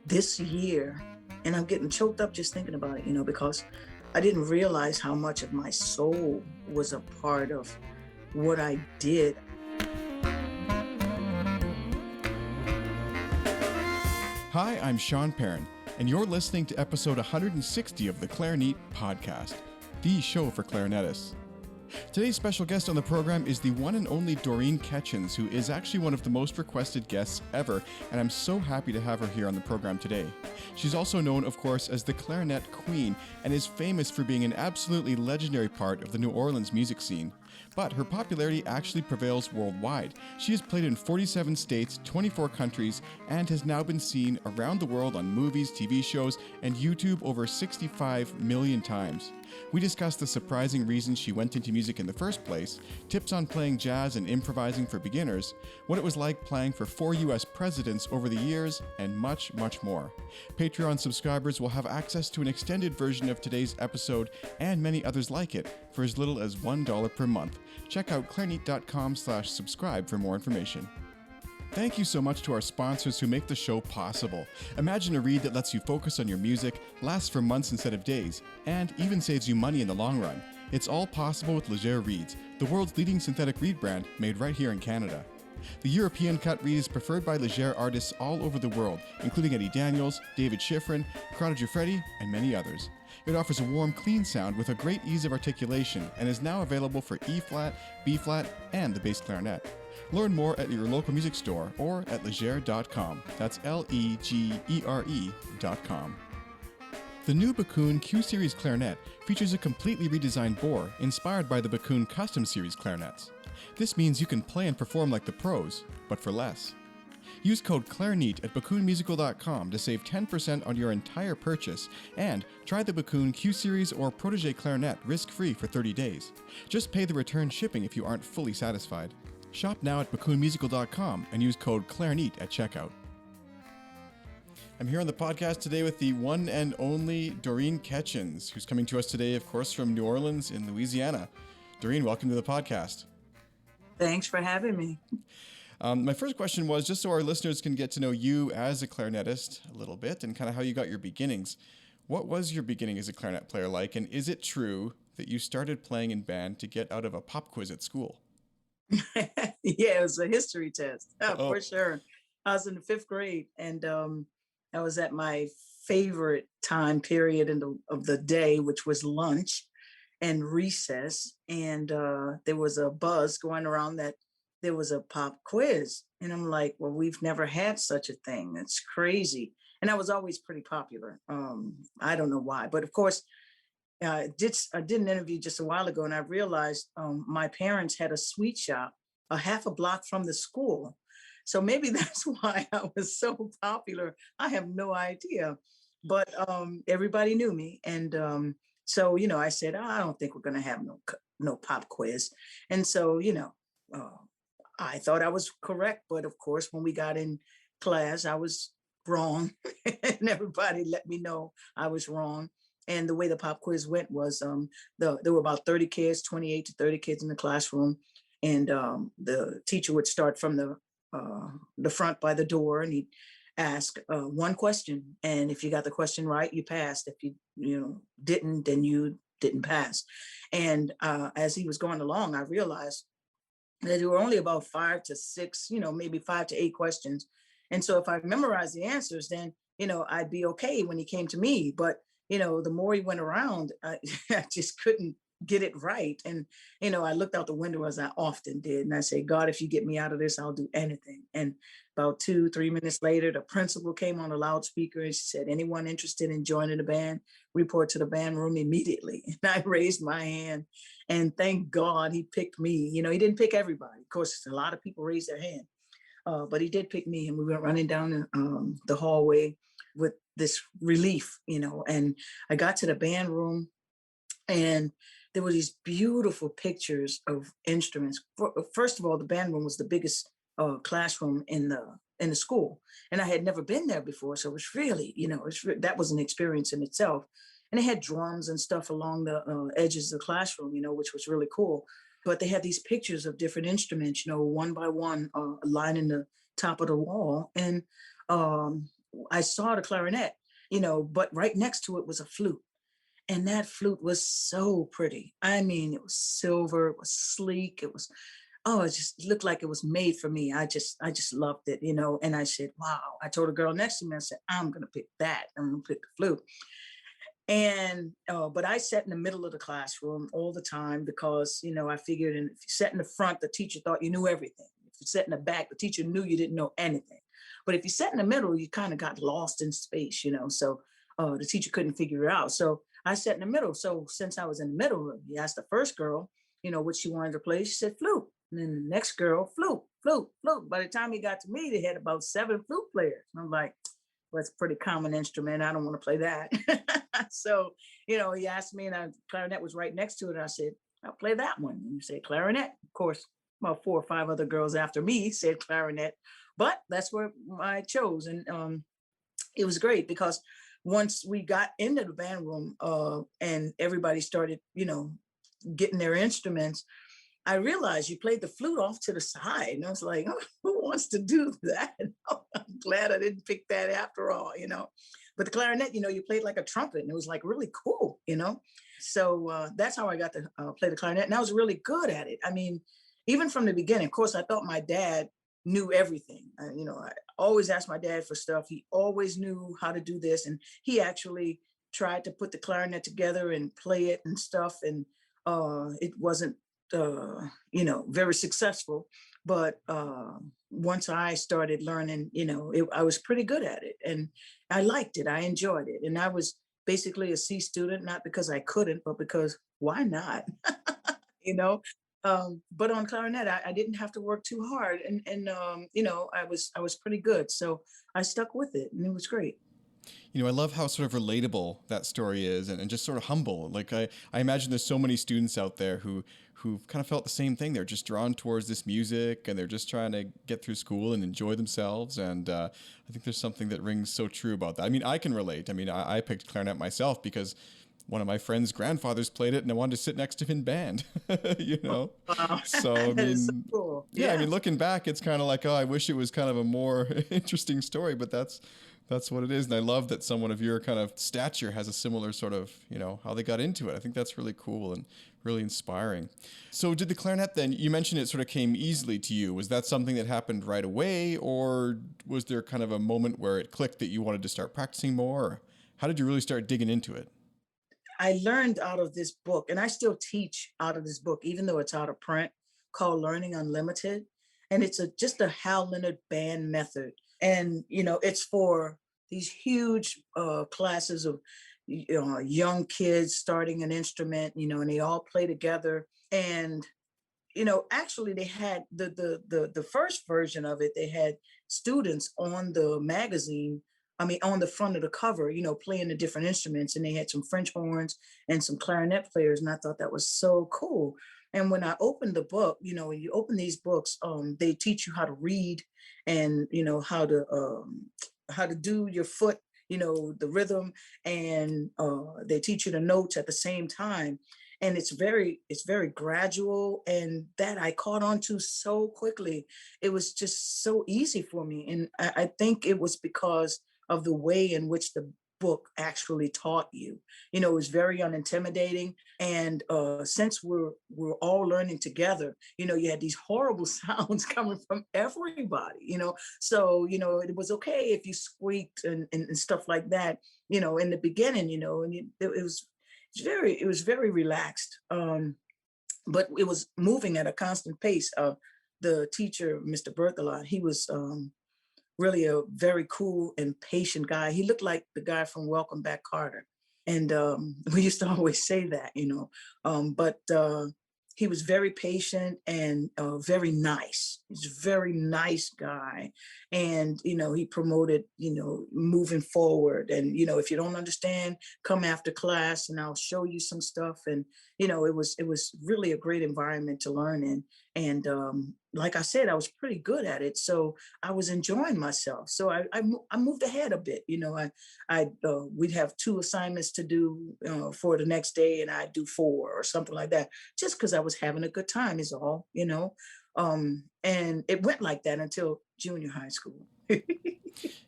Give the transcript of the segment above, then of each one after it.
this year, and I'm getting choked up just thinking about it, because I didn't realize how much of my soul was a part of what I did. Hi, I'm Sean Perrin, and you're listening to episode 160 of the Clarinet Podcast, the show for clarinetists. Today's special guest on the program is the one and only Doreen Ketchens, who is actually one of the most requested guests ever, and I'm so happy to have her here on the program today. She's also known, of course, as the Clarinet Queen, and is famous for being an absolutely legendary part of the New Orleans music scene. But her popularity actually prevails worldwide. She has played in 47 states, 24 countries, and has now been seen around the world on movies, TV shows, and YouTube over 65 million times. We discuss the surprising reasons she went into music in the first place, tips on playing jazz and improvising for beginners, what it was like playing for 4 US presidents over the years, and much, much more. Patreon subscribers will have access to an extended version of today's episode and many others like it for as little as $1 per month. Check out clarinet.com/subscribe for more information. Thank you so much to our sponsors who make the show possible. Imagine a reed that lets you focus on your music, lasts for months instead of days, and even saves you money in the long run. It's all possible with Leger Reeds, the world's leading synthetic reed brand made right here in Canada. The European cut reed is preferred by Leger artists all over the world, including Eddie Daniels, David Schifrin, Corrado Giuffretti, and many others. It offers a warm, clean sound with a great ease of articulation and is now available for E-flat, B-flat, and the bass clarinet. Learn more at your local music store or at leger.com. That's Legere.com. The new Bakun Q-Series clarinet features a completely redesigned bore inspired by the Bakun Custom Series clarinets. This means you can play and perform like the pros, but for less. Use code CLARINET at bakunmusical.com to save 10% on your entire purchase and try the Bakun Q-Series or Protégé clarinet risk-free for 30 days. Just pay the return shipping if you aren't fully satisfied. Shop now at bakunmusical.com and use code CLARINET at checkout. I'm here on the podcast today with the one and only Doreen Ketchens, who's coming to us today, of course, from New Orleans in Louisiana. Doreen, welcome to the podcast. Thanks for having me. My first question was, just so our listeners can get to know you as a clarinetist a little bit and kind of how you got your beginnings. What was your beginning as a clarinet player like, and is it true that you started playing in band to get out of a pop quiz at school? Yeah, it was a history test, for sure. I was in the 5th grade, and I was at my favorite time period of the day, which was lunch and recess. And there was a buzz going around that there was a pop quiz. And I'm like, well, we've never had such a thing. That's crazy. And I was always pretty popular. I don't know why, but of course, I did an interview just a while ago, and I realized my parents had a sweet shop a half a block from the school. So maybe that's why I was so popular. I have no idea. But everybody knew me. And so, I said, I don't think we're going to have no pop quiz. And so, I thought I was correct. But of course, when we got in class, I was wrong. And everybody let me know I was wrong. And the way the pop quiz went was there were about 30 kids, 28 to 30 kids in the classroom. And the teacher would start from the front by the door, and he'd ask one question. And if you got the question right, you passed. If you didn't, then you didn't pass. And as he was going along, I realized that there were only about 5 to 6, maybe 5 to 8 questions. And so if I memorized the answers, then, I'd be okay when he came to me. But the more he went around, I just couldn't get it right. And, I looked out the window, as I often did. And I said, God, if you get me out of this, I'll do anything. And about 2-3 minutes later, the principal came on a loudspeaker and she said, anyone interested in joining the band, report to the band room immediately. And I raised my hand, and thank God he picked me. He didn't pick everybody. Of course, a lot of people raised their hand, but he did pick me. And we went running down the hallway with this relief, and I got to the band room, and there were these beautiful pictures of instruments. First of all, the band room was the biggest classroom in the school, and I had never been there before, so it was really, that was an experience in itself. And they had drums and stuff along the edges of the classroom, which was really cool. But they had these pictures of different instruments, one by one, lining the top of the wall, and I saw the clarinet, but right next to it was a flute. And that flute was so pretty. I mean, it was silver, it was sleek, it was, oh, it just looked like it was made for me. I just loved it, and I said, wow. I told a girl next to me, I said, I'm gonna pick that. I'm gonna pick the flute. And but I sat in the middle of the classroom all the time because I figured, and if you sat in the front, the teacher thought you knew everything. If you sat in the back, the teacher knew you didn't know anything. But if you sat in the middle, you kind of got lost in space, so the teacher couldn't figure it out. So I sat in the middle. So since I was in the middle, he asked the first girl, what she wanted to play. She said flute. And then the next girl, flute, flute, flute. By the time he got to me, they had about 7 flute players. And I'm like, well, it's a pretty common instrument. I don't want to play that. So, he asked me, and clarinet was right next to it. And I said, I'll play that one. And you say clarinet. Of course, about 4 or 5 other girls after me said clarinet, but that's where I chose. And it was great because once we got into the band room and everybody started, getting their instruments, I realized you played the flute off to the side. And I was like, oh, who wants to do that? I'm glad I didn't pick that after all. But the clarinet, you played like a trumpet, and it was like really cool. So that's how I got to play the clarinet. And I was really good at it. I mean, even from the beginning, of course, I thought my dad knew everything. I always asked my dad for stuff. He always knew how to do this. And he actually tried to put the clarinet together and play it and stuff. And it wasn't very successful. But once I started learning, I was pretty good at it, and I liked it. I enjoyed it. And I was basically a C student, not because I couldn't, but because why not? you know. But on clarinet, I didn't have to work too hard, and I was pretty good. So I stuck with it, and it was great. I love how sort of relatable that story is, and just sort of humble. Like I imagine there's so many students out there who've kind of felt the same thing. They're just drawn towards this music, and they're just trying to get through school and enjoy themselves. And I think there's something that rings so true about that. I mean, I can relate. I mean, I picked clarinet myself because one of my friend's grandfathers played it, and I wanted to sit next to him in band. Wow. So I That is so mean, cool. yeah, I Yeah. mean, looking back, it's kind of like, oh, I wish it was kind of a more interesting story, but that's what it is. And I love that someone of your kind of stature has a similar sort of, how they got into it. I think that's really cool and really inspiring. So did the clarinet then, you mentioned it sort of came easily to you. Was that something that happened right away, or was there kind of a moment where it clicked that you wanted to start practicing more? Or how did you really start digging into it? I learned out of this book, and I still teach out of this book, even though it's out of print, called Learning Unlimited. And it's just a Hal Leonard band method. And, it's for these huge classes of young kids starting an instrument, and they all play together. And, actually they had the first version of it, they had students on the magazine, I mean, on the front of the cover, playing the different instruments, and they had some French horns and some clarinet players, and I thought that was so cool. And when I opened the book, when you open these books, they teach you how to read, and how to do your foot, the rhythm, and they teach you the notes at the same time. And it's very gradual, and that I caught on to so quickly. It was just so easy for me, and I think it was because of the way in which the book actually taught you. It was very unintimidating. And since we're all learning together, you had these horrible sounds coming from everybody. So it was okay if you squeaked and stuff like that. In the beginning, and it was very relaxed. But it was moving at a constant pace. The teacher, Mr. Berthelot, he was really a very cool and patient guy. He looked like the guy from Welcome Back, Carter. And we used to always say that. But he was very patient and very nice. He's a very nice guy. And, he promoted, moving forward. And, if you don't understand, come after class and I'll show you some stuff. And, it was really a great environment to learn in. And like I said, I was pretty good at it. So I was enjoying myself. So I moved ahead a bit. We'd have 2 assignments to do for the next day, and I'd do 4 or something like that, just because I was having a good time is all. And it went like that until junior high school.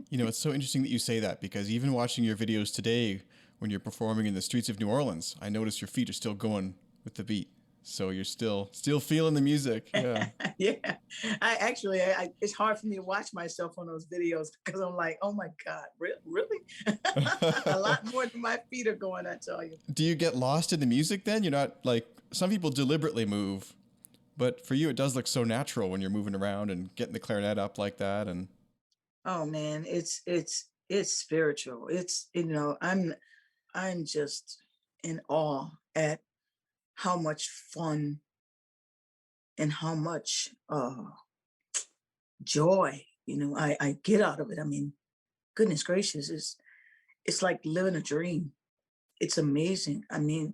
You know, it's so interesting that you say that, because even watching your videos today, when you're performing in the streets of New Orleans, I notice your feet are still going with the beat. So you're still feeling the music. Yeah. Yeah, I actually, it's hard for me to watch myself on those videos because I'm like, oh my God, really? A lot more than my feet are going, I tell you. Do you get lost in the music then? You're not like, some people deliberately move, but for you, it does look so natural when you're moving around and getting the clarinet up like that. And Oh man, it's spiritual. It's, I'm just in awe at how much fun and how much joy, I get out of it. I mean, goodness gracious, it's like living a dream. It's amazing. I mean,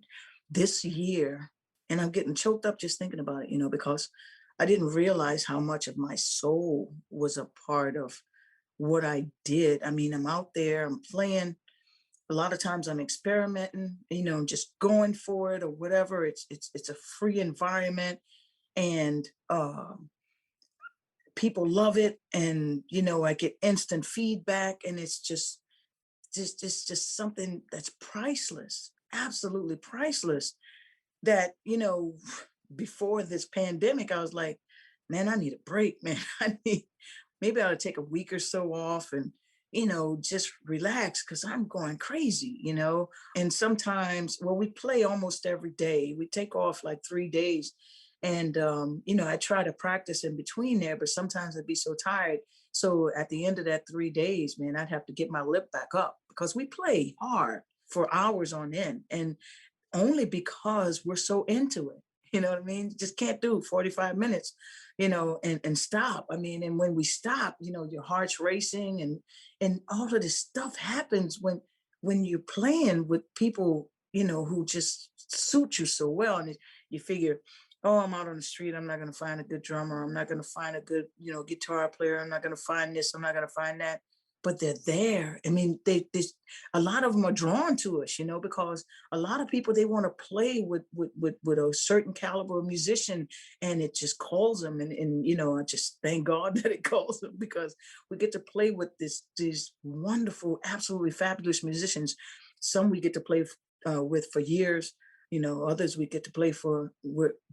this year, and I'm getting choked up just thinking about it, because I didn't realize how much of my soul was a part of what I did. I mean, I'm out there, I'm playing. A lot of times I'm experimenting, just going for it or whatever. It's a free environment, and people love it, and I get instant feedback, and it's just something that's priceless, absolutely priceless. That before this pandemic, I was like, man, I need a break, man. I need, maybe I ought to take a week or so off and just relax because I'm going crazy, and sometimes, well, we play almost every day. We take off like 3 days, and I try to practice in between there, but sometimes I'd be so tired. So at the end of that 3 days, man, I'd have to get my lip back up because we play hard for hours on end, and only because we're so into it. You know what I mean? Just can't do 45 minutes, and stop. I mean, and when we stop, your heart's racing, and all of this stuff happens when you're playing with people, who just suit you so well. And you figure, oh, I'm out on the street, I'm not gonna find a good drummer, I'm not gonna find a good, guitar player, I'm not gonna find this, I'm not gonna find that. But they're there. I mean, they a lot of them are drawn to us, because a lot of people, they want to play with a certain caliber of musician, and it just calls them, and I just thank God that it calls them, because we get to play with these wonderful, absolutely fabulous musicians. Some we get to play with for years, others we get to play for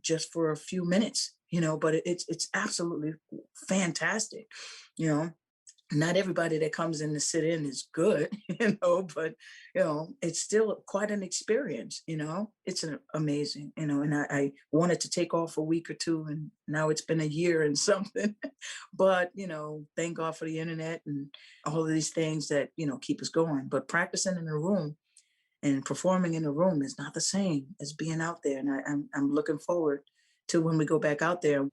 just for a few minutes, but it's absolutely fantastic, you know not everybody that comes in to sit in is good, but it's still quite an experience. It's amazing, and I wanted to take off a week or two, and now it's been a year and something. But thank God for the internet and all of these things that keep us going. But practicing in a room and performing in a room is not the same as being out there, and I'm looking forward to when we go back out there.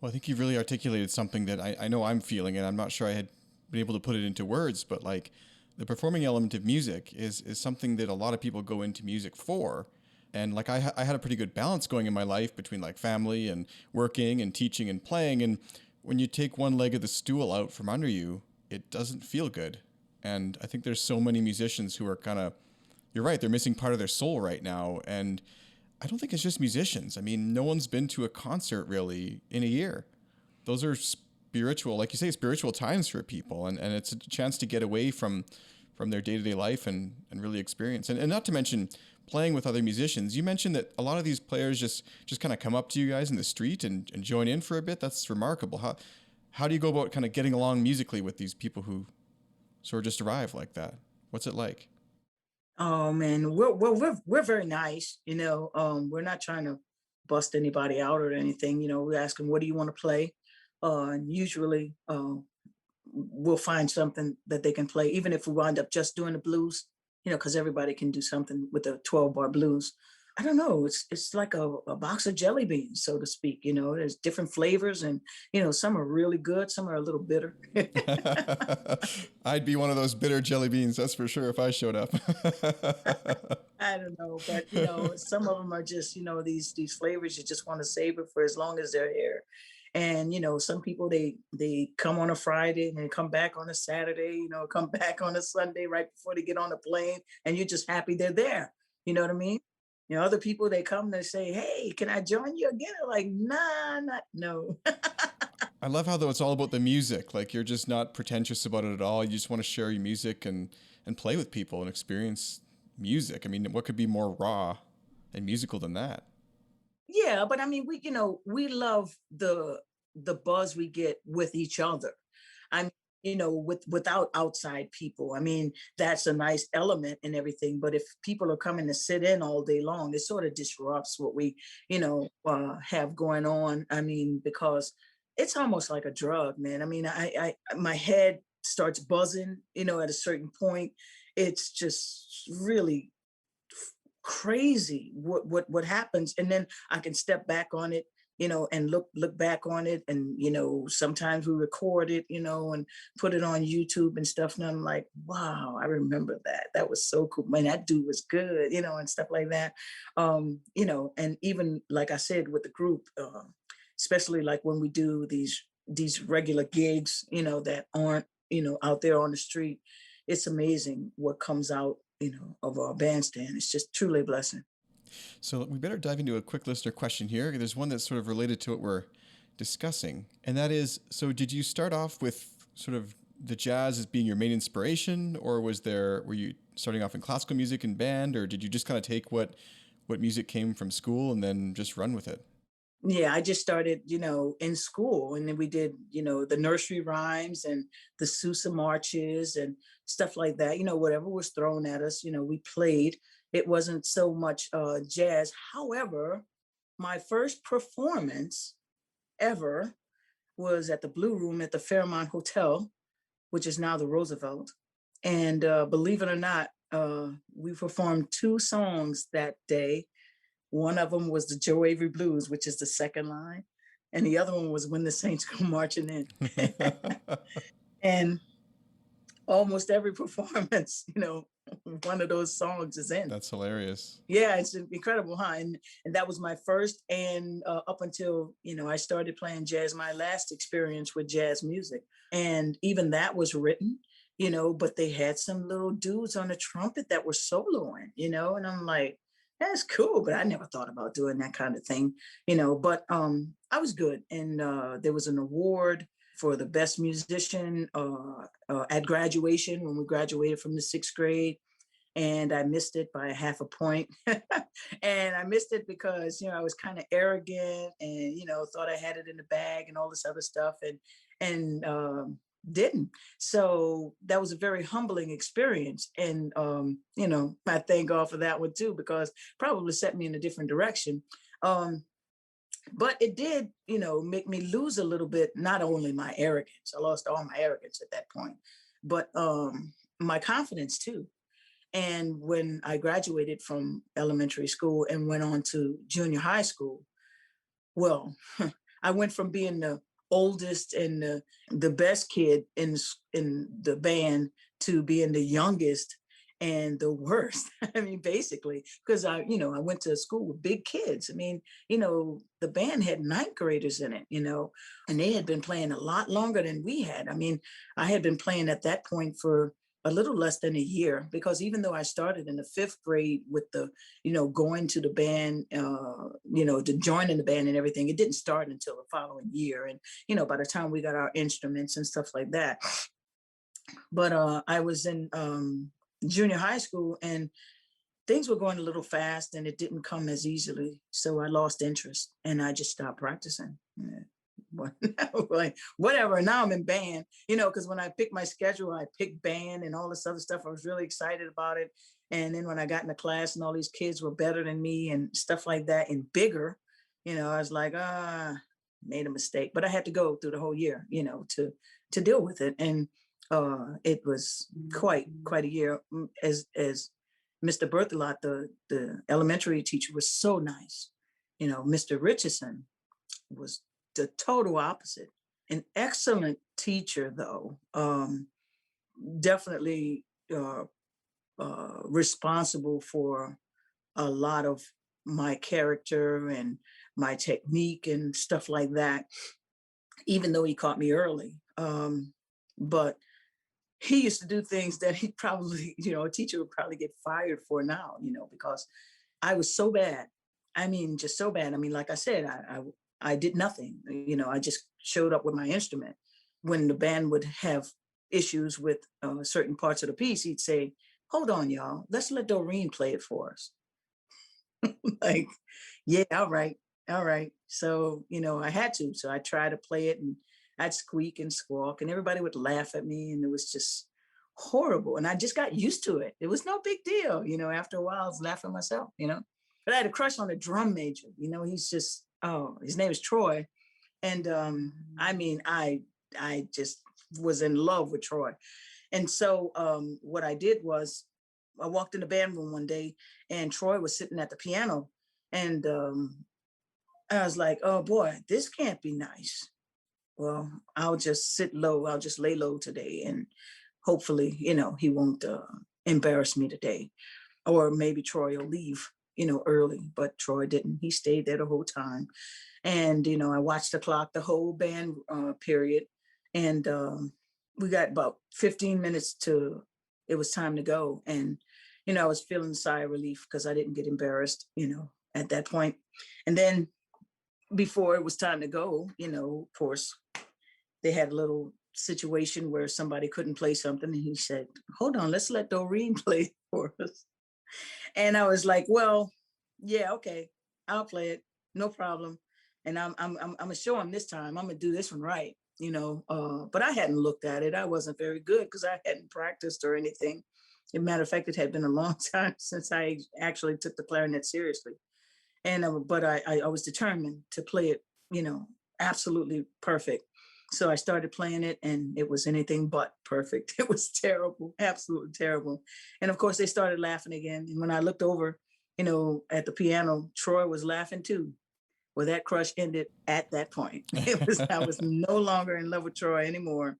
well, I think you've really articulated something that I know I'm feeling, and I'm not sure I had been able to put it into words, but like the performing element of music is something that a lot of people go into music for. And like I had a pretty good balance going in my life between like family and working and teaching and playing. And when you take one leg of the stool out from under you, it doesn't feel good. And I think there's so many musicians who are kind of, you're right, they're missing part of their soul right now. And I don't think it's just musicians. I mean, no one's been to a concert really in a year. Those are spiritual, like you say, spiritual times for people. And it's a chance to get away from their day-to-day life and really experience. And not to mention playing with other musicians. You mentioned that a lot of these players just kind of come up to you guys in the street and join in for a bit. That's remarkable. How do you go about kind of getting along musically with these people who sort of just arrive like that? What's it like? Oh man, we're very nice. We're not trying to bust anybody out or anything. We ask them, what do you want to play? And usually, we'll find something that they can play, even if we wind up just doing the blues. Because everybody can do something with a 12-bar blues. I don't know. It's like a box of jelly beans, so to speak. There's different flavors, and some are really good, some are a little bitter. I'd be one of those bitter jelly beans, that's for sure, if I showed up. I don't know, but some of them are just these flavors you just want to savor for as long as they're here. And some people, they come on a Friday and they come back on a Saturday, come back on a Sunday right before they get on the plane, and you're just happy they're there. You know what I mean? Other people, they come, they say, "Hey, can I join you again?" I'm like, nah, not no. I love how though it's all about the music. Like you're just not pretentious about it at all. You just want to share your music and play with people and experience music. I mean, what could be more raw and musical than that? Yeah, but I mean, we love the buzz we get with each other. I mean, without outside people. I mean, that's a nice element and everything. But if people are coming to sit in all day long, it sort of disrupts what we, have going on. I mean, because it's almost like a drug, man. I mean, my head starts buzzing, at a certain point. It's just really crazy what happens, and then I can step back on it, and look back on it, and sometimes we record it, and put it on YouTube and stuff, and I'm like, wow, I remember that was so cool, man, that dude was good, and stuff like that. And even like I said with the group, especially like when we do these regular gigs, that aren't, out there on the street, it's amazing what comes out, of our bandstand. It's just truly a blessing. So we better dive into a quick listener question here. There's one that's sort of related to what we're discussing, and that is, so did you start off with sort of the jazz as being your main inspiration, or were you starting off in classical music and band, or did you just kind of take what music came from school and then just run with it? Yeah, I just started, in school, and then we did, the nursery rhymes and the Sousa marches and stuff like that. Whatever was thrown at us, we played. It wasn't so much jazz. However, my first performance ever was at the Blue Room at the Fairmont Hotel, which is now the Roosevelt. And believe it or not, we performed two songs that day. One of them was the Joe Avery Blues, which is the second line, and the other one was When the Saints Go Marching In. And almost every performance, one of those songs is in. That's hilarious. Yeah, it's incredible, huh? And that was my first, and up until I started playing jazz, my last experience with jazz music, and even that was written, but they had some little dudes on the trumpet that were soloing, and I'm like, that's cool, but I never thought about doing that kind of thing, But I was good, and there was an award for the best musician at graduation when we graduated from the sixth grade, and I missed it by a half a point. And I missed it because, I was kind of arrogant and, thought I had it in the bag and all this other stuff, and didn't. So that was a very humbling experience. And, I thank God for that one too, because probably set me in a different direction. Um, but it did, make me lose a little bit, not only my arrogance, I lost all my arrogance at that point, but my confidence too. And when I graduated from elementary school and went on to junior high school, well, I went from being the oldest and the best kid in the band to being the youngest and the worst. I mean, basically, because I went to school with big kids. I mean, the band had ninth graders in it, and they had been playing a lot longer than we had. I mean, I had been playing at that point for a little less than a year, because even though I started in the fifth grade with the, going to the band, to join in the band and everything, it didn't start until the following year. And, by the time we got our instruments and stuff like that. But I was in junior high school, and things were going a little fast and it didn't come as easily. So I lost interest and I just stopped practicing. Like, whatever. Now I'm in band, because when I picked my schedule, I picked band and all this other stuff. I was really excited about it. And then when I got into class and all these kids were better than me and stuff like that and bigger, I was like, made a mistake. But I had to go through the whole year, to deal with it. And it was quite a year. As Mr. Berthelot, the elementary teacher, was so nice. Mr. Richardson was the total opposite. An excellent teacher, though, definitely responsible for a lot of my character and my technique and stuff like that, even though he caught me early. But he used to do things that he probably, a teacher would probably get fired for now, because I was so bad. I mean, just so bad. I mean, like I said, I did nothing. I just showed up with my instrument. When the band would have issues with certain parts of the piece, he'd say, "Hold on, y'all. Let's let Doreen play it for us." Like, yeah, all right, all right. So, I had to. So I tried to play it, and I'd squeak and squawk, and everybody would laugh at me, and it was just horrible. And I just got used to it. It was no big deal. After a while, I was laughing myself. But I had a crush on a drum major. He's just, oh, his name is Troy. And I mean, I just was in love with Troy. And so what I did was I walked in the band room one day, and Troy was sitting at the piano, and I was like, oh boy, this can't be nice. Well, I'll just sit low. I'll just lay low today, and hopefully, he won't embarrass me today. Or maybe Troy will leave, early, but Troy didn't. He stayed there the whole time. And, I watched the clock, the whole band period. And we got about 15 minutes to, it was time to go. And, I was feeling a sigh of relief because I didn't get embarrassed, at that point. And then before it was time to go, of course, they had a little situation where somebody couldn't play something. And he said, hold on, let's let Doreen play for us. And I was like, well, yeah, okay, I'll play it, no problem. And I'm gonna show him this time. I'm gonna do this one right, But I hadn't looked at it. I wasn't very good because I hadn't practiced or anything. As a matter of fact, it had been a long time since I actually took the clarinet seriously. And but I was determined to play it, absolutely perfect. So I started playing it, and it was anything but perfect. It was terrible, absolutely terrible. And of course, they started laughing again. And when I looked over, at the piano, Troy was laughing too. Well, that crush ended at that point. I was no longer in love with Troy anymore.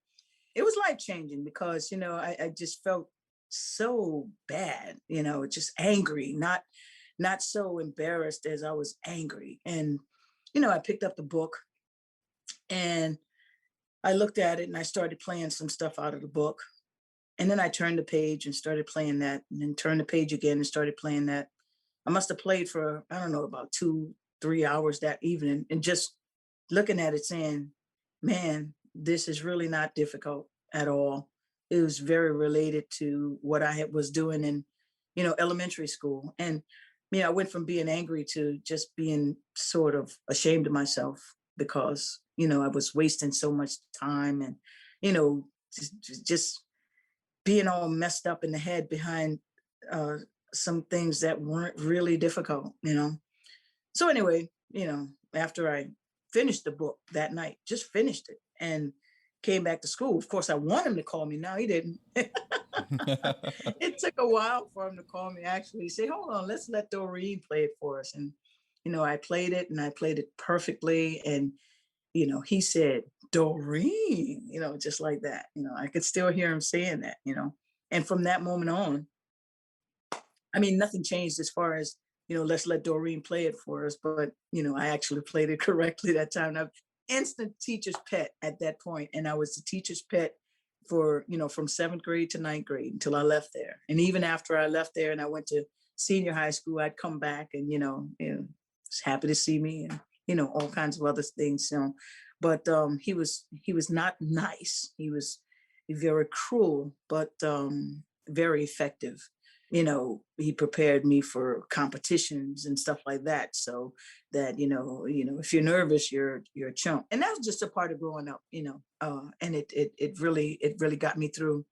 It was life changing because, I just felt so bad, just angry, not so embarrassed as I was angry. And, I picked up the book, and I looked at it, and I started playing some stuff out of the book. And then I turned the page and started playing that, and then turned the page again and started playing that. I must have played for, I don't know, about 2, 3 hours that evening, and just looking at it saying, man, this is really not difficult at all. It was very related to what was doing in, elementary school. And, I went from being angry to just being sort of ashamed of myself because, I was wasting so much time, and, just being all messed up in the head behind uh, some things that weren't really difficult. So anyway, after I finished the book that night, just finished it, and came back to school. Of course, I want him to call me. No, he didn't. It took a while for him to call me, actually. He said, hold on, let's let Doreen play it for us. And, I played it, and I played it perfectly. And, he said, Doreen, just like that. I could still hear him saying that. And from that moment on, I mean, nothing changed as far as, let's let Doreen play it for us. But, I actually played it correctly that time. I'm instant teacher's pet at that point. And I was the teacher's pet for, from 7th grade to 9th grade until I left there. And even after I left there and I went to senior high school, I'd come back, and, was happy to see me, and, all kinds of other things. But he was not nice. He was very cruel, but very effective. He prepared me for competitions and stuff like that, so that if you're nervous, you're a chump. And that was just a part of growing up. And it really got me through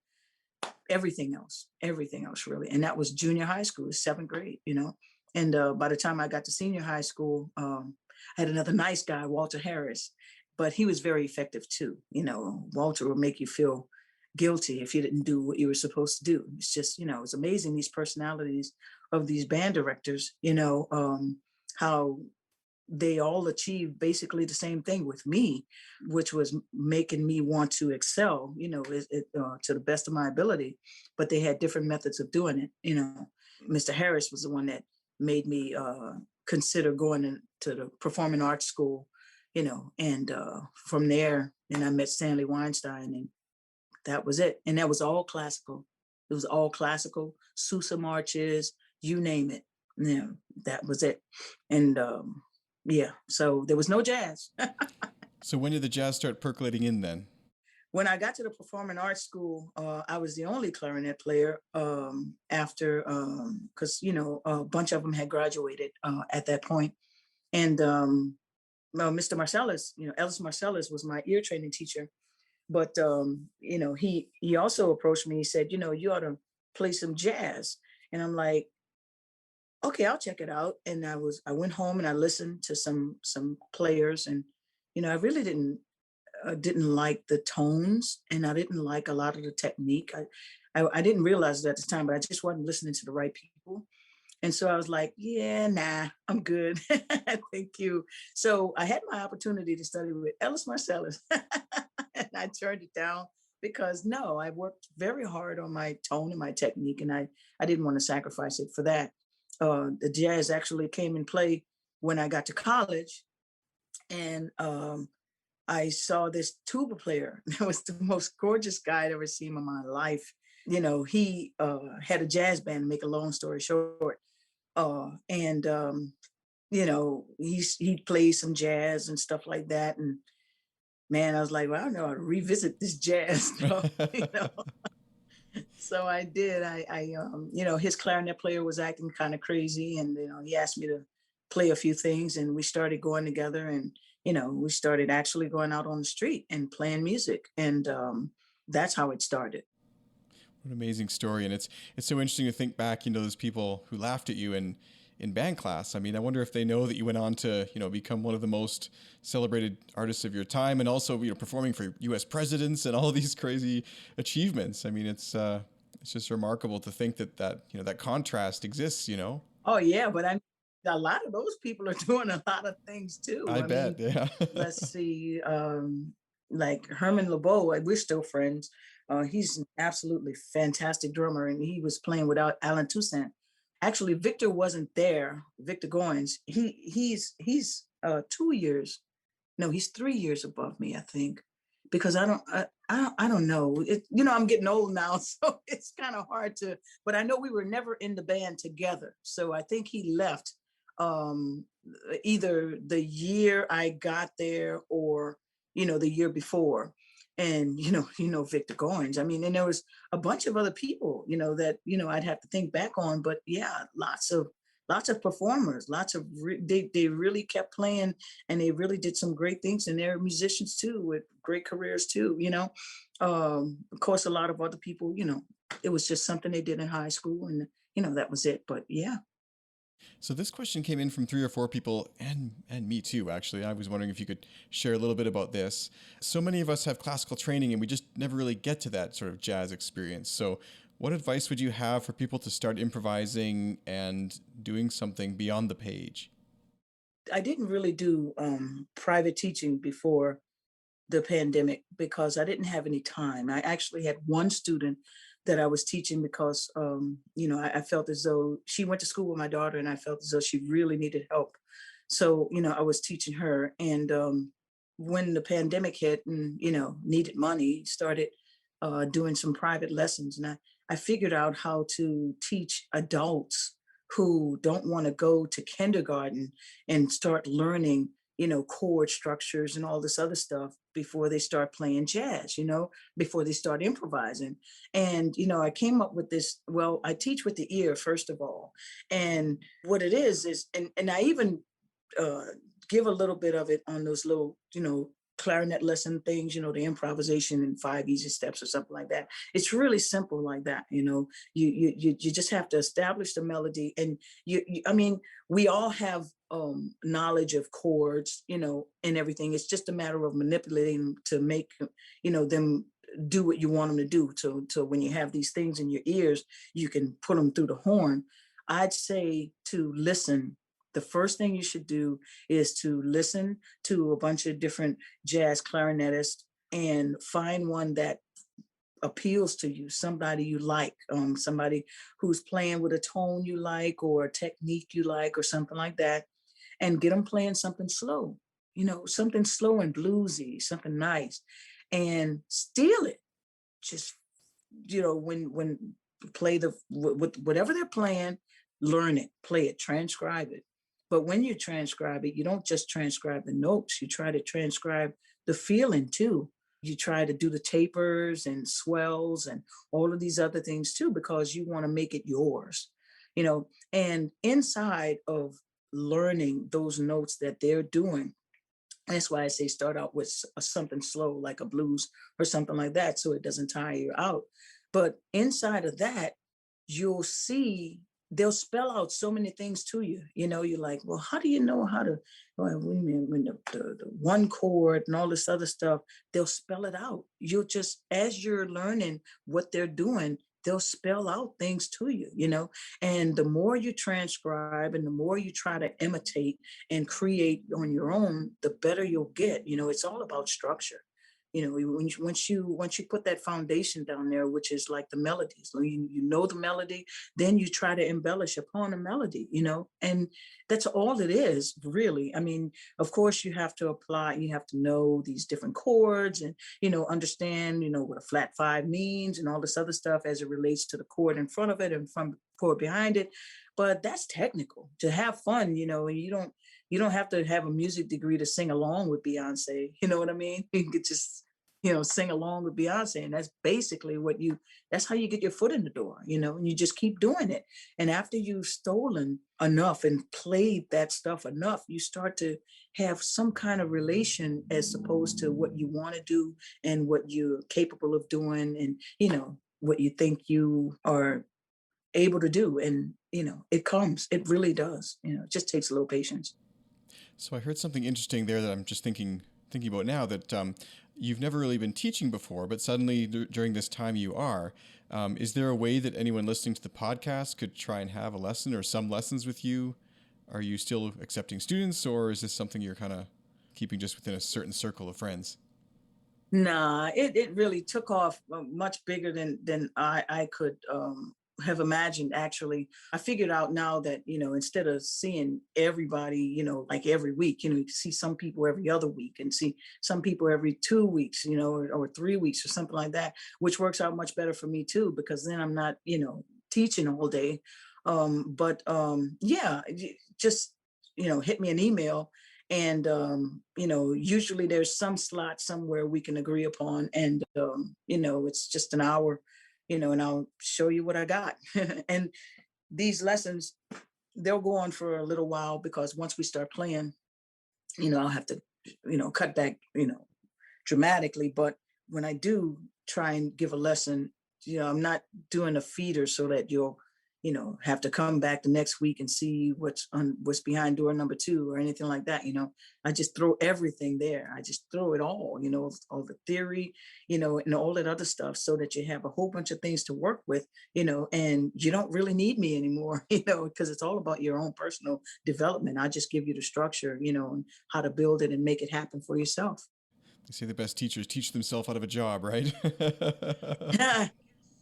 everything else really. And that was junior high school, 7th grade. And by the time I got to senior high school, I had another nice guy, Walter Harris, but he was very effective too. Walter would make you feel guilty if you didn't do what you were supposed to do. It's just, it's amazing, these personalities of these band directors, how they all achieved basically the same thing with me, which was making me want to excel, to the best of my ability. But they had different methods of doing it. Mr. Harris was the one that made me consider going into the performing arts school, and from there, and I met Stanley Weinstein, and that was it. And that was all classical. It was all classical, Sousa marches, you name it. That was it. And Yeah. So there was no jazz. So when did the jazz start percolating in then? When I got to the performing arts school, I was the only clarinet player after, because, a bunch of them had graduated at that point. And well, Mr. Marcellus, Ellis Marcellus was my ear training teacher. But, he also approached me. He said, you ought to play some jazz. And I'm like, okay, I'll check it out. And I went home and I listened to some players, and I really didn't like the tones, and I didn't like a lot of the technique. I didn't realize it at the time, but I just wasn't listening to the right people. And so I was like, yeah, nah, I'm good. Thank you. So I had my opportunity to study with Ellis Marcellus, and I turned it down because no, I worked very hard on my tone and my technique, and I didn't want to sacrifice it for that. The jazz actually came in play when I got to college, and I saw this tuba player. That was the most gorgeous guy I'd ever seen in my life. He had a jazz band, to make a long story short. And he played some jazz and stuff like that. And man, I was like, well, I don't know how to revisit this jazz stuff, So I did. His clarinet player was acting kind of crazy, and he asked me to play a few things, and we started going together, and we started actually going out on the street and playing music, and that's how it started. What an amazing story. And it's so interesting to think back, those people who laughed at you in band class. I mean, I wonder if they know that you went on to, become one of the most celebrated artists of your time, and also, performing for US presidents and all these crazy achievements. I mean, it's just remarkable to think that contrast exists. Oh yeah, but a lot of those people are doing a lot of things too. I I mean, bet. Yeah. let's see, like Herman LeBeau, we're still friends. He's an absolutely fantastic drummer, and he was playing without Alan Toussaint. Actually, Victor wasn't there. Victor Goins. He's 2 years. No, he's 3 years above me, I think, because I don't know. I'm getting old now, so it's kind of hard to. But I know we were never in the band together, so I think he left um, either the year I got there or the year before. And Victor Goins. I mean, and there was a bunch of other people, that I'd have to think back on. But yeah, lots of performers, they really kept playing, and they really did some great things, and they're musicians too with great careers too. Of course, a lot of other people, it was just something they did in high school, and that was it. But yeah. So this question came in from 3 or 4 people, and me too, actually. I was wondering if you could share a little bit about this. So many of us have classical training, and we just never really get to that sort of jazz experience. So what advice would you have for people to start improvising and doing something beyond the page? I didn't really do private teaching before the pandemic because I didn't have any time. I actually had one student that I was teaching because, I felt as though she went to school with my daughter, and I felt as though she really needed help. So, I was teaching her. And when the pandemic hit and, needed money, started doing some private lessons. And I figured out how to teach adults who don't want to go to kindergarten and start learning chord structures and all this other stuff before they start playing jazz, before they start improvising. And, I came up with this. Well, I teach with the ear, first of all. And what it is, and I even uh, give a little bit of it on those little, clarinet lesson things, the improvisation in 5 easy steps or something like that. It's really simple like that. You just have to establish the melody, and I mean, we all have knowledge of chords, and everything. It's just a matter of manipulating them to make, them do what you want them to do. So when you have these things in your ears, you can put them through the horn. I'd say to listen. The first thing you should do is to listen to a bunch of different jazz clarinetists and find one that appeals to you, somebody you like, somebody who's playing with a tone you like or a technique you like or something like that, and get them playing something slow, something slow and bluesy, something nice, and steal it. Just, when play with whatever they're playing, learn it, play it, transcribe it, But when you transcribe it, you don't just transcribe the notes, you try to transcribe the feeling too. You try to do the tapers and swells and all of these other things too, because you want to make it yours, and inside of learning those notes that they're doing, that's why I say start out with something slow, like a blues or something like that, so it doesn't tire you out. But inside of that, you'll see they'll spell out so many things to you. You're like, well, how do you know how to, well, when the one chord and all this other stuff, they'll spell it out. You'll just, as you're learning what they're doing, they'll spell out things to you. And the more you transcribe and the more you try to imitate and create on your own, the better you'll get. It's all about structure. Once you put that foundation down there, which is like the melodies, you know the melody, then you try to embellish upon a melody, and that's all it is, really. I mean, of course, you have to apply, you have to know these different chords and, understand, what a flat five means and all this other stuff as it relates to the chord in front of it and from chord behind it. But that's technical. To have fun, and you don't have to have a music degree to sing along with Beyonce. You know what I mean? You could just, sing along with Beyonce. And that's basically that's how you get your foot in the door, and you just keep doing it. And after you've stolen enough and played that stuff enough, you start to have some kind of relation as opposed to what you want to do and what you're capable of doing and, what you think you are able to do. And, it really does. It just takes a little patience. So I heard something interesting there that I'm just thinking about now, that you've never really been teaching before, but suddenly during this time you are. Is there a way that anyone listening to the podcast could try and have a lesson or some lessons with you? Are you still accepting students, or is this something you're kind of keeping just within a certain circle of friends? Nah, it really took off much bigger than I could have imagined. Actually, I figured out now that instead of seeing everybody like every week, you see some people every other week and see some people every 2 weeks, or 3 weeks or something like that, which works out much better for me too, because then I'm not teaching all day. But yeah, just hit me an email, and usually there's some slot somewhere we can agree upon, and it's just an hour, and I'll show you what I got. And these lessons, they'll go on for a little while, because once we start playing, I'll have to cut back dramatically. But when I do try and give a lesson, I'm not doing a feeder so that you'll have to come back the next week and see what's behind door number 2 or anything like that. I just throw everything there. I just throw it all, all the theory, and all that other stuff, so that you have a whole bunch of things to work with, and you don't really need me anymore, because it's all about your own personal development. I just give you the structure, and how to build it and make it happen for yourself. They say the best teachers teach themselves out of a job, right?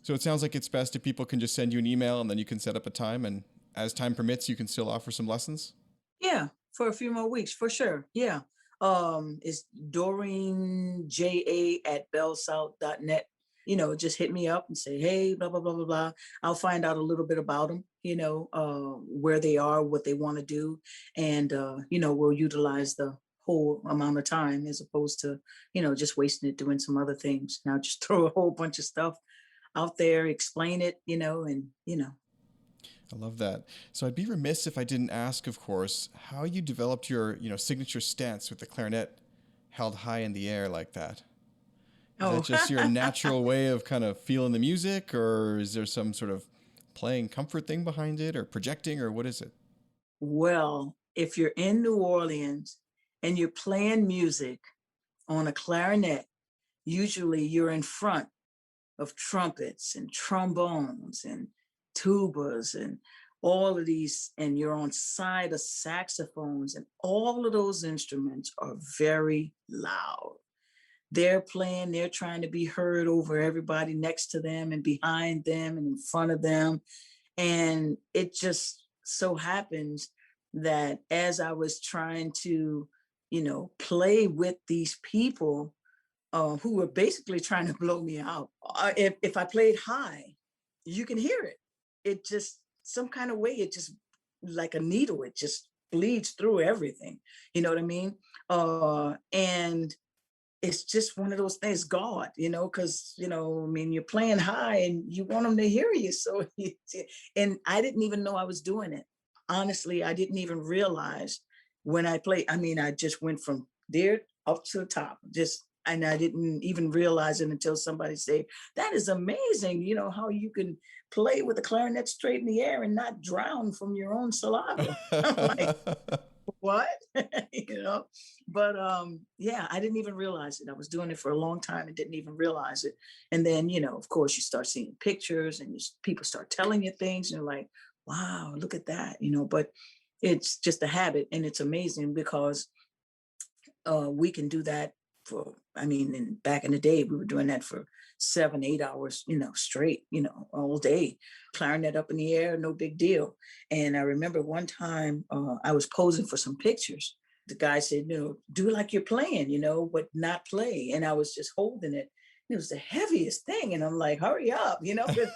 So it sounds like it's best if people can just send you an email and then you can set up a time, and as time permits, you can still offer some lessons. Yeah, for a few more weeks, for sure. Yeah. It's Doreen JA@bellsouth.net. Just hit me up and say, hey, blah, blah, blah, blah, blah. I'll find out a little bit about them, where they are, what they want to do. And, we'll utilize the whole amount of time, as opposed to, just wasting it doing some other things. Now just throw a whole bunch of stuff out there, explain it, and. I love that. So I'd be remiss if I didn't ask, of course, how you developed your, signature stance with the clarinet held high in the air like that. Is that Oh, just your natural way of kind of feeling the music, or is there some sort of playing comfort thing behind it, or projecting, or what is it? well, if you're in New Orleans and you're playing music on a clarinet, usually you're in front of trumpets and trombones and tubas and all of these, and you're on side of saxophones, and all of those instruments are very loud. They're playing, they're trying to be heard over everybody next to them and behind them and in front of them. And it just so happens that as I was trying to, play with these people who were basically trying to blow me out, if I played high, you can hear it. It just, some kind of way, it just like a needle, it just bleeds through everything. You know what I mean? And it's just one of those things, God, because, I mean, you're playing high and you want them to hear you. So, and I didn't even know I was doing it. Honestly, I didn't even realize when I played. I mean, I just went from there up to the top, and I didn't even realize it until somebody said, that is amazing. How you can play with a clarinet straight in the air and not drown from your own saliva. I'm like, what? you know but yeah, I didn't even realize it. I was doing it for a long time and didn't even realize it. And then, of course, you start seeing pictures and people start telling you things, and you're like, wow, look at that. But it's just a habit, and it's amazing because we can do that for, I mean, back in the day, we were doing that for 7, 8 hours, straight, all day, clarinet up in the air, no big deal. And I remember one time I was posing for some pictures. The guy said, do like you're playing, but not play. And I was just holding it. It was the heaviest thing. And I'm like, hurry up, because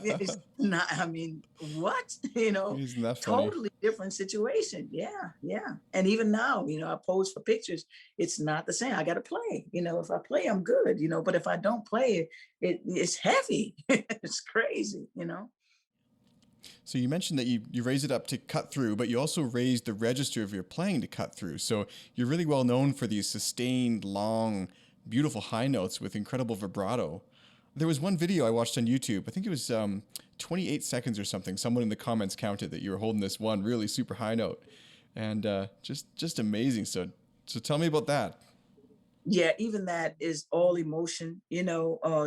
it's not, I mean, what, Isn't that funny? totally different situation. Yeah. Yeah. And even now, I pose for pictures. It's not the same. I got to play, if I play, I'm good, but if I don't play, it's heavy. It's crazy. So you mentioned that you raise it up to cut through, but you also raise the register of your playing to cut through. So you're really well known for these sustained, long, beautiful high notes with incredible vibrato. There was one video I watched on YouTube. I think it was 28 seconds or something. Someone in the comments counted that you were holding this one really super high note, and just amazing. So tell me about that. Yeah, even that is all emotion.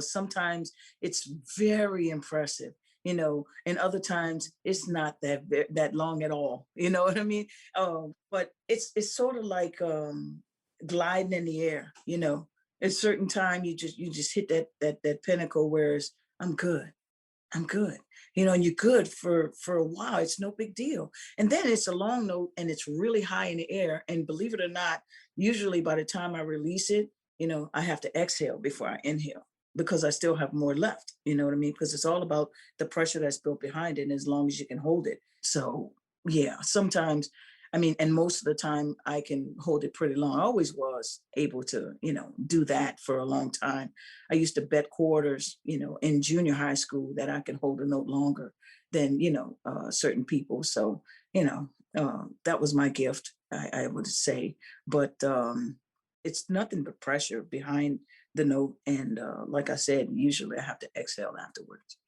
Sometimes it's very impressive, and other times it's not that long at all. You know what I mean? But it's sort of like gliding in the air. At a certain time, you just hit that pinnacle where it's, I'm good. I'm good. And you're good for a while. It's no big deal. And then it's a long note and it's really high in the air. And believe it or not, usually by the time I release it, I have to exhale before I inhale because I still have more left. You know what I mean? Because it's all about the pressure that's built behind it, and as long as you can hold it. So yeah, sometimes, I mean, and most of the time I can hold it pretty long. I always was able to, do that for a long time. I used to bet quarters, in junior high school that I can hold a note longer than, certain people. So, that was my gift, I would say. But it's nothing but pressure behind the note. And like I said, usually I have to exhale afterwards.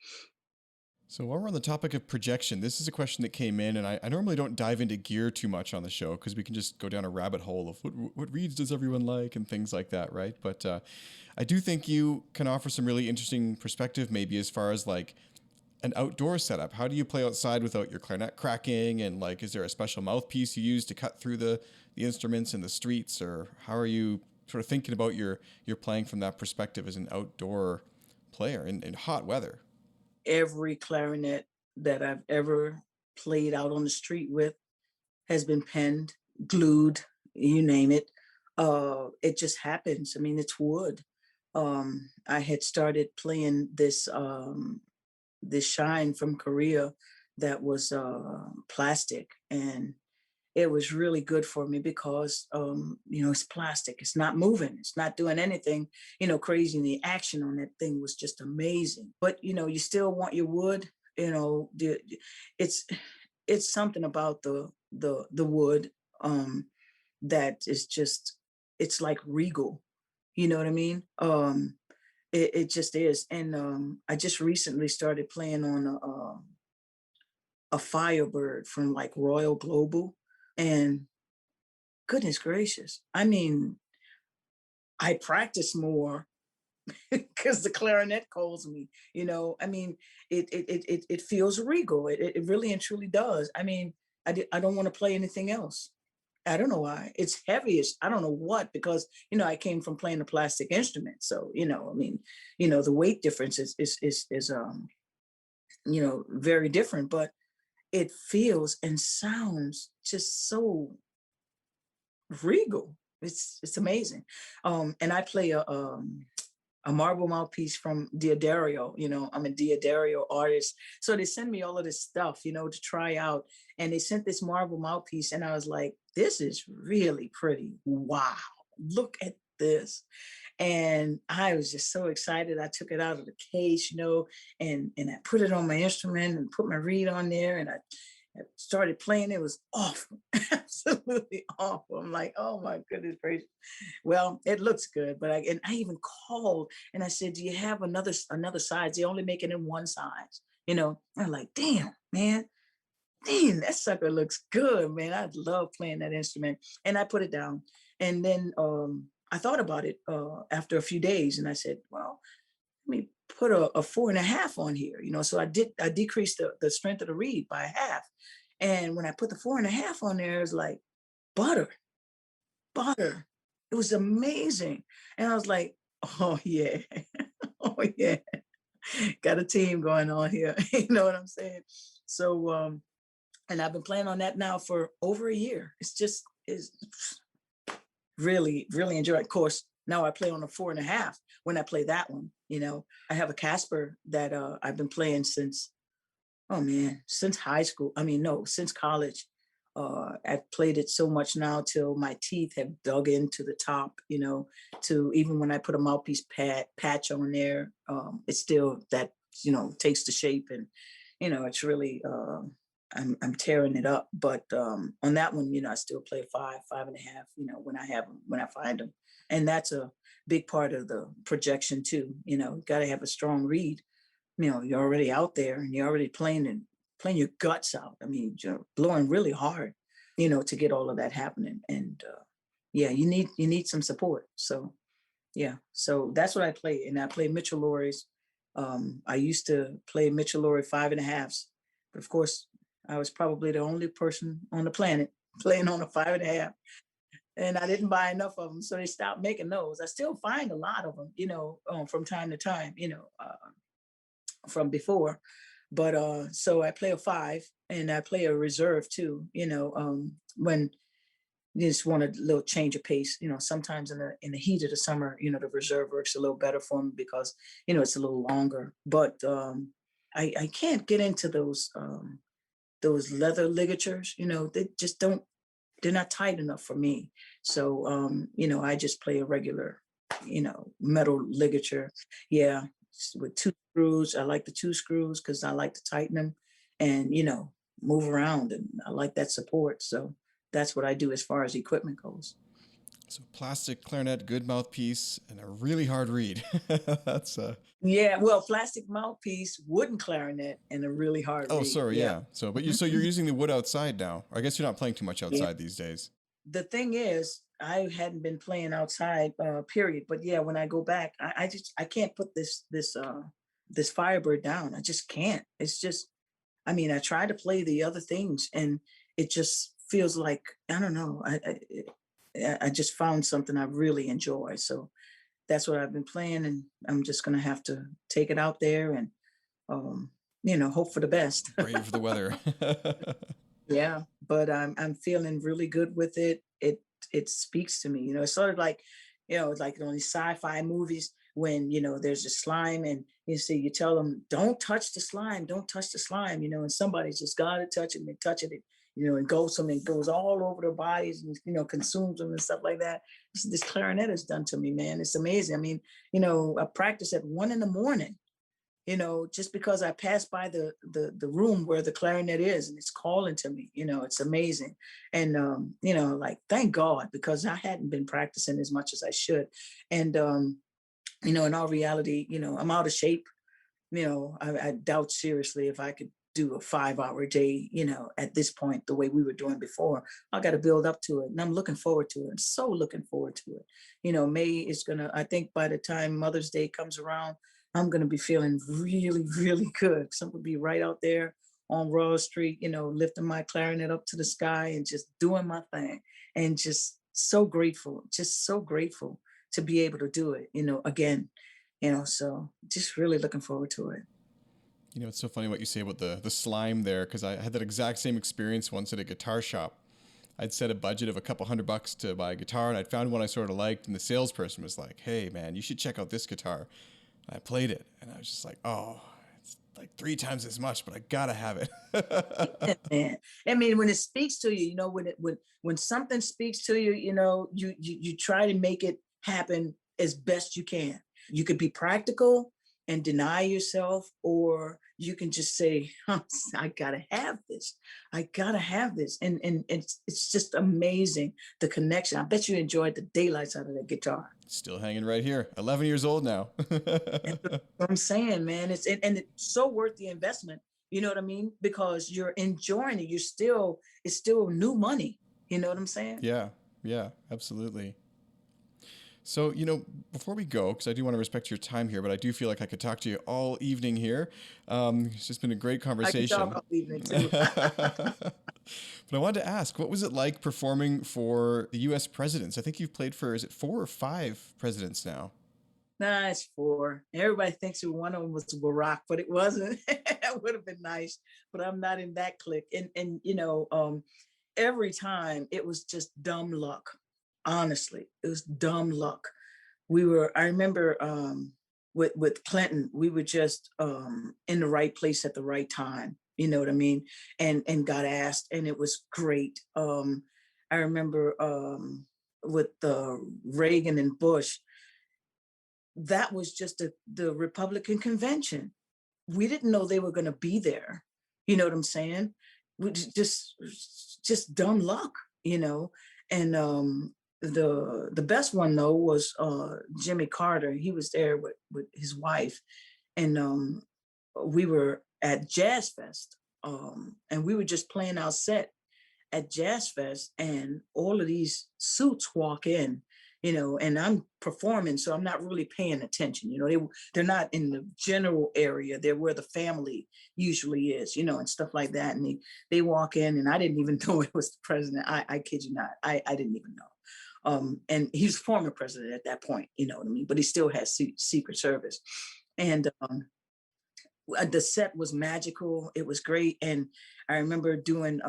So while we're on the topic of projection, this is a question that came in, and I normally don't dive into gear too much on the show because we can just go down a rabbit hole of what reeds does everyone like and things like that, right? But I do think you can offer some really interesting perspective, maybe as far as like an outdoor setup. How do you play outside without your clarinet cracking? And like, is there a special mouthpiece you use to cut through the instruments in the streets, or how are you sort of thinking about your playing from that perspective as an outdoor player in hot weather? Every clarinet that I've ever played out on the street with has been penned, glued, you name it. It just happens. I mean, it's wood. I had started playing this shine from Korea that was plastic, and it was really good for me because it's plastic. It's not moving. It's not doing anything, crazy. And the action on that thing was just amazing. But you still want your wood. It's it's something about the wood that is just, it's like regal. You know what I mean? It just is. And I just recently started playing on a Firebird from like Royal Global, and goodness gracious, I mean, I practice more because the clarinet calls me. I mean, it feels regal. It really and truly does. I mean, I don't want to play anything else. I don't know why. It's heavy. I don't know what, because I came from playing a plastic instrument. So, I mean, the weight difference is very different, but it feels and sounds just so regal. It's amazing. And I play a marble mouthpiece from Diodario. I'm a Diodario artist. So they send me all of this stuff, to try out. And they sent this marble mouthpiece, and I was like, this is really pretty. Wow. Look at this. And I was just so excited. I took it out of the case, and I put it on my instrument and put my reed on there, and I started playing. It was awful, absolutely awful. I'm like, oh my goodness gracious. Well, it looks good, but I even called and I said, do you have another size? They only make it in one size. I'm like, damn, man, damn, that sucker looks good, man. I love playing that instrument. And I put it down. And then I thought about it after a few days, and I said, well, let me put a 4.5 on here, So I decreased the strength of the reed by half. And when I put the 4.5 on there, it was like butter, butter. It was amazing. And I was like, oh yeah, oh yeah. Got a team going on here. You know what I'm saying? So and I've been playing on that now for over a year. It's really, really enjoy it. Of course, now I play on a 4.5 when I play that one. I have a Casper that I've been playing since, oh man, since high school. I mean, no, since college. I've played it so much now till my teeth have dug into the top, to even when I put a mouthpiece patch on there, it's still that, takes the shape, and, it's really, I'm tearing it up. But on that one, I still play 5.5, when I find them. And that's a big part of the projection too. Got to have a strong read. You're already out there and you're already playing your guts out. I mean, you're blowing really hard, to get all of that happening. And yeah, you need some support. So yeah, so that's what I play. And I play Mitchell Lorry's. I used to play Mitchell Lorry 5.5s, but of course, I was probably the only person on the planet playing on a 5.5. And I didn't buy enough of them, so they stopped making those. I still find a lot of them, from time to time, from before. But so I play a 5, and I play a reserve too, when you just want a little change of pace. Sometimes in the heat of the summer, the reserve works a little better for me because, it's a little longer. But I can't get into those leather ligatures, they just don't, they're not tight enough for me. So I just play a regular, metal ligature. Yeah, with 2 screws. I like the 2 screws because I like to tighten them and, move around, and I like that support. So that's what I do as far as equipment goes. So plastic clarinet, good mouthpiece, and a really hard reed. That's Yeah, well, plastic mouthpiece, wooden clarinet, and a really hard Oh, reed. sorry, yeah. So, but you're using the wood outside now. I guess you're not playing too much Yeah. outside these days. The thing is, I hadn't been playing outside, period. But yeah, when I go back, I can't put this Firebird down. I just can't. It's just, I mean, I try to play the other things, and it just feels like, I don't know. I just found something I really enjoy. So that's what I've been playing, and I'm just gonna have to take it out there and hope for the best. Brave the weather. Yeah, but I'm feeling really good with it. It speaks to me. It's sort of like, it's like on these sci-fi movies when, there's a slime, and you tell them, don't touch the slime, don't touch the slime, and somebody's just gotta touch it, and they touch it, and goes all over their bodies, and consumes them and stuff like that. This clarinet has done to me, man. It's amazing. I mean, I practice at 1 a.m, just because I passed by the room where the clarinet is, and it's calling to me. It's amazing. And like, thank God, because I hadn't been practicing as much as I should. And in all reality, I'm out of shape. I doubt seriously if I could do a 5-hour day, at this point, the way we were doing before. I got to build up to it. And I'm looking forward to it. I'm so looking forward to it. May is I think by the time Mother's Day comes around, I'm going to be feeling really, really good. So I'm going to be right out there on Royal Street, lifting my clarinet up to the sky and just doing my thing. And just so grateful to be able to do it, again, so just really looking forward to it. It's so funny what you say about the slime there, because I had that exact same experience once at a guitar shop. I'd set a budget of a couple $100 to buy a guitar, and I'd found one I sort of liked, and the salesperson was like, "Hey man, you should check out this guitar." And I played it, and I was just like, "Oh, it's like 3 times as much, but I gotta have it." Yeah, man. I mean, when it speaks to you, when something speaks to you, you try to make it happen as best you can. You could be practical and deny yourself, or you can just say, "Huh, I gotta have this. I gotta have this." And it's just amazing, the connection. I bet you enjoyed the daylights out of that guitar. Still hanging right here. 11 years old now. That's what I'm saying, man. And it's so worth the investment. You know what I mean? Because you're enjoying it. It's still new money. You know what I'm saying? Yeah, yeah, absolutely. So, before we go, because I do want to respect your time here, but I do feel like I could talk to you all evening here. It's just been a great conversation. I could talk all evening too. But I wanted to ask, what was it like performing for the U.S. presidents? I think you've played for, is it 4 or 5 presidents now? Nah, it's 4. Everybody thinks one of them was Barack, but it wasn't. It would have been nice, but I'm not in that clique. And every time it was just dumb luck. Honestly, it was dumb luck. I remember with Clinton, we were just in the right place at the right time. You know what I mean? And got asked, and it was great. I remember with Reagan and Bush, that was just the Republican convention. We didn't know they were going to be there. You know what I'm saying? We just dumb luck, And the best one though was Jimmy Carter. He was there with his wife, and we were at Jazz Fest, and we were just playing our set at Jazz Fest, and all of these suits walk in, and I'm performing, so I'm not really paying attention. They're not in the general area. They're where the family usually is, and stuff like that. And they walk in, and I didn't even know it was the president. I kid you not, I didn't even know. And he's former president at that point, you know what I mean? But he still has Secret Service. And the set was magical. It was great. And I remember doing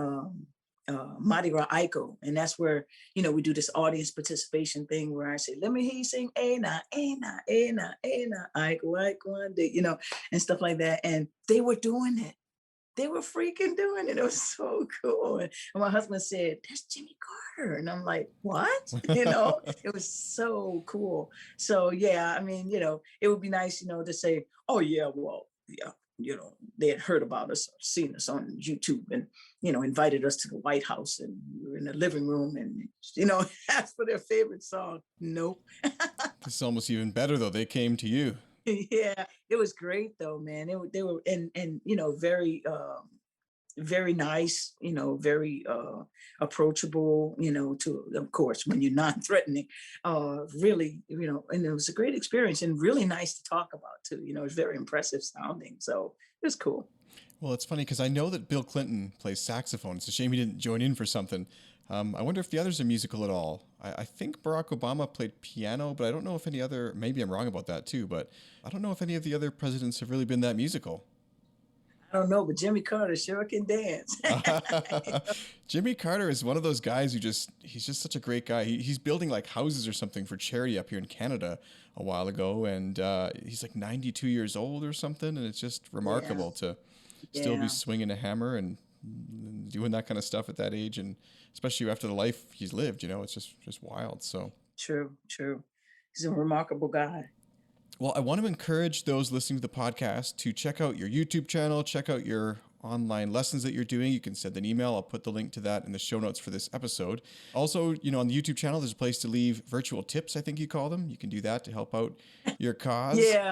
Mardi Gras Aiko. And that's where, we do this audience participation thing where I say, "Let me hear you sing Aina, Aina, Aina, Aina, Aiko, Aiko," and stuff like that. And they were doing it. They were freaking doing it. It was so cool. And my husband said, "That's Jimmy Carter." And I'm like, "What?" It was so cool. So, yeah, I mean, it would be nice, to say, "Oh, yeah, well, yeah, they had heard about us, or seen us on YouTube, and, invited us to the White House, and we were in the living room, and, asked for their favorite song." Nope. This is almost even better, though. They came to you. Yeah, it was great though, man. They were and very very nice, very approachable, to, of course, when you're non-threatening, really, and it was a great experience and really nice to talk about too. It's very impressive sounding, so it was cool. Well, it's funny because I know that Bill Clinton plays saxophone. It's a shame he didn't join in for something. I wonder if the others are musical at all. I think Barack Obama played piano, but I don't know if any other, maybe I'm wrong about that too, but I don't know if any of the other presidents have really been that musical. I don't know, but Jimmy Carter sure can dance. Jimmy Carter is one of those guys he's just such a great guy. He's building like houses or something for charity up here in Canada a while ago, and he's like 92 years old or something, and it's just remarkable to still be swinging a hammer and doing that kind of stuff at that age, and especially after the life he's lived, it's just wild. So true. He's a remarkable guy. Well, I want to encourage those listening to the podcast to check out your YouTube channel, check out your online lessons that you're doing. You can send an email. I'll put the link to that in the show notes for this episode. Also, on the YouTube channel, there's a place to leave virtual tips, I think you call them. You can do that to help out your cause. Yeah.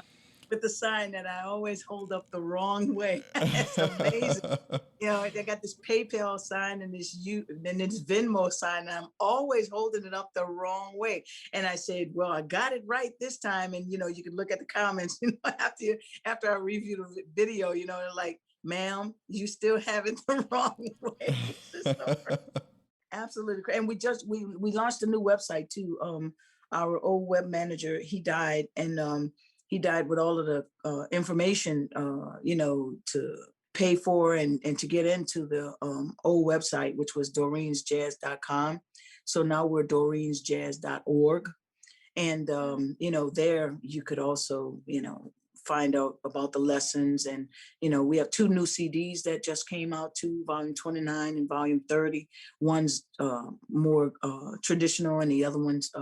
With the sign that I always hold up the wrong way. It's amazing. I got this PayPal sign and this Venmo sign, and I'm always holding it up the wrong way. And I said, "Well, I got it right this time." And you can look at the comments, after I review the video, they're like, "Ma'am, you still have it the wrong way." Absolutely. And we launched a new website too. Our old web manager, he died, and he died with all of the information, to pay for and to get into the old website, which was doreensjazz.com. So now we're doreensjazz.org. And, there you could also, find out about the lessons. And, we have two new CDs that just came out too, volume 29 and volume 30. One's more traditional and the other one's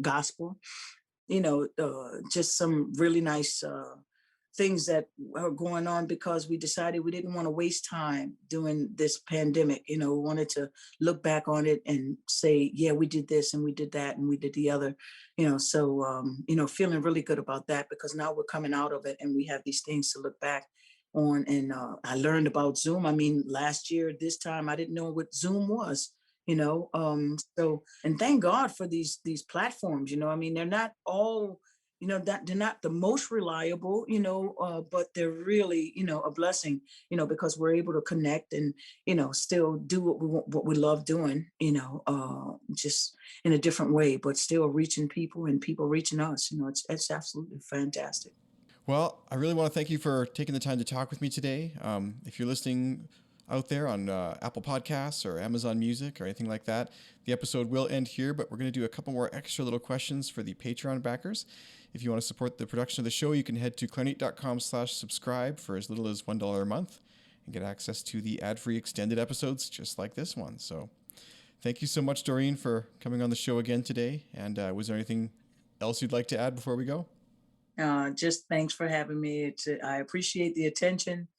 gospel. Just some really nice things that are going on because we decided we didn't want to waste time during this pandemic. We wanted to look back on it and say, yeah, we did this and we did that and we did the other, feeling really good about that because now we're coming out of it and we have these things to look back on. And I learned about Zoom. I mean, last year, this time, I didn't know what Zoom was. And thank God for these platforms. I mean, they're not all, that they're not the most reliable, but they're really, a blessing, because we're able to connect and, still do what we love doing, just in a different way, but still reaching people and people reaching us. It's absolutely fantastic. Well, I really want to thank you for taking the time to talk with me today. If you're listening out there on Apple Podcasts or Amazon Music or anything like that, the episode will end here, but we're going to do a couple more extra little questions for the Patreon backers. If you want to support the production of the show, you can head to clarinet.com/subscribe for as little as $1 a month and get access to the ad-free extended episodes just like this one. So thank you so much, Doreen, for coming on the show again today. And was there anything else you'd like to add before we go? Just thanks for having me. I appreciate the attention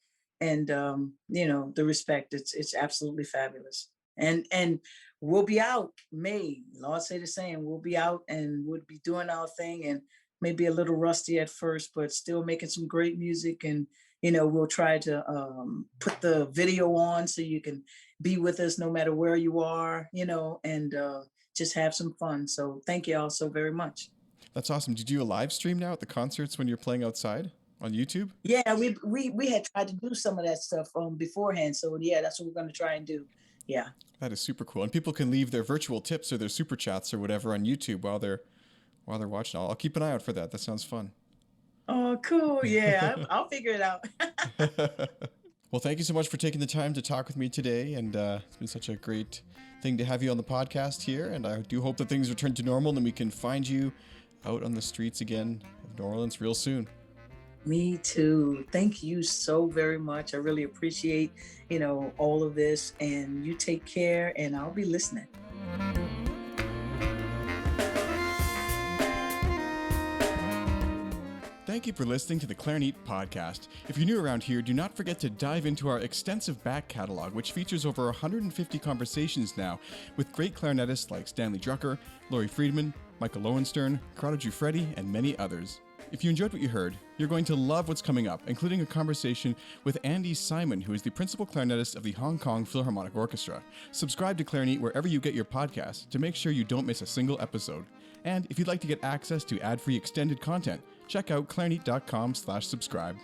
and the respect. It's absolutely fabulous. And we'll be out May. Lord say the same. We'll be out and we'll be doing our thing and maybe a little rusty at first, but still making some great music. And we'll try to put the video on so you can be with us no matter where you are, and just have some fun. So thank you all so very much. That's awesome. Did you do a live stream now at the concerts when you're playing outside on YouTube? Yeah, we had tried to do some of that stuff beforehand. So yeah, that's what we're going to try and do. Yeah. That is super cool. And people can leave their virtual tips or their super chats or whatever on YouTube while they're watching. I'll keep an eye out for that. That sounds fun. Oh, cool. Yeah, I'll figure it out. Well, thank you so much for taking the time to talk with me today. And it's been such a great thing to have you on the podcast here. And I do hope that things return to normal and we can find you out on the streets again of New Orleans real soon. Me too. Thank you so very much. I really appreciate, all of this, and you take care and I'll be listening. Thank you for listening to the Clarinet Podcast. If you're new around here, do not forget to dive into our extensive back catalog, which features over 150 conversations now with great clarinetists like Stanley Drucker, Laurie Friedman, Michael Lowenstern, Corrado Giuffretti, and many others. If you enjoyed what you heard, you're going to love what's coming up, including a conversation with Andy Simon, who is the principal clarinetist of the Hong Kong Philharmonic Orchestra. Subscribe to Clarinet wherever you get your podcasts to make sure you don't miss a single episode. And if you'd like to get access to ad-free extended content, check out clarinet.com/subscribe.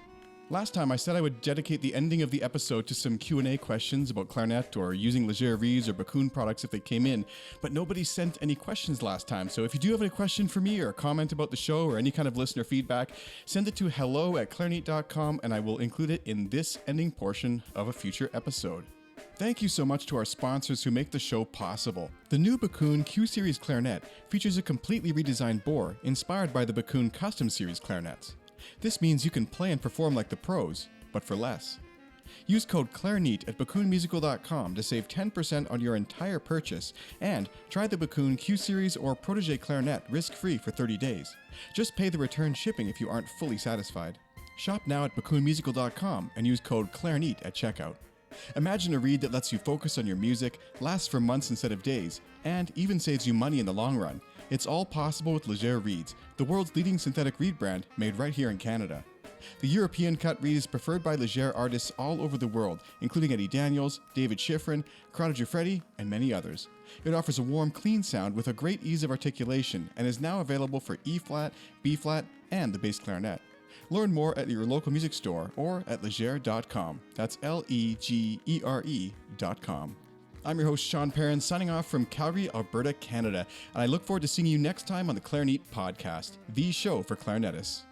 Last time I said I would dedicate the ending of the episode to some Q&A questions about clarinet or using Leger Reeds or Bakun products if they came in, but nobody sent any questions last time. So if you do have any question for me or a comment about the show or any kind of listener feedback, send it to hello@clarinet.com and I will include it in this ending portion of a future episode. Thank you so much to our sponsors who make the show possible. The new Bakun Q-Series clarinet features a completely redesigned bore inspired by the Bakun Custom Series clarinets. This means you can play and perform like the pros, but for less. Use code CLARINET at bakunmusical.com to save 10% on your entire purchase and try the Bakun Q-Series or Protégé clarinet risk-free for 30 days. Just pay the return shipping if you aren't fully satisfied. Shop now at bakunmusical.com and use code CLARINET at checkout. Imagine a reed that lets you focus on your music, lasts for months instead of days, and even saves you money in the long run. It's all possible with Leger Reeds, the world's leading synthetic reed brand made right here in Canada. The European cut reed is preferred by Leger artists all over the world, including Eddie Daniels, David Schifrin, Corrado Giuffretti, and many others. It offers a warm, clean sound with a great ease of articulation and is now available for E-flat, B-flat, and the bass clarinet. Learn more at your local music store or at leger.com. That's LEGERE.com. I'm your host, Sean Perrin, signing off from Calgary, Alberta, Canada, and I look forward to seeing you next time on the Clarinet Podcast, the show for clarinetists.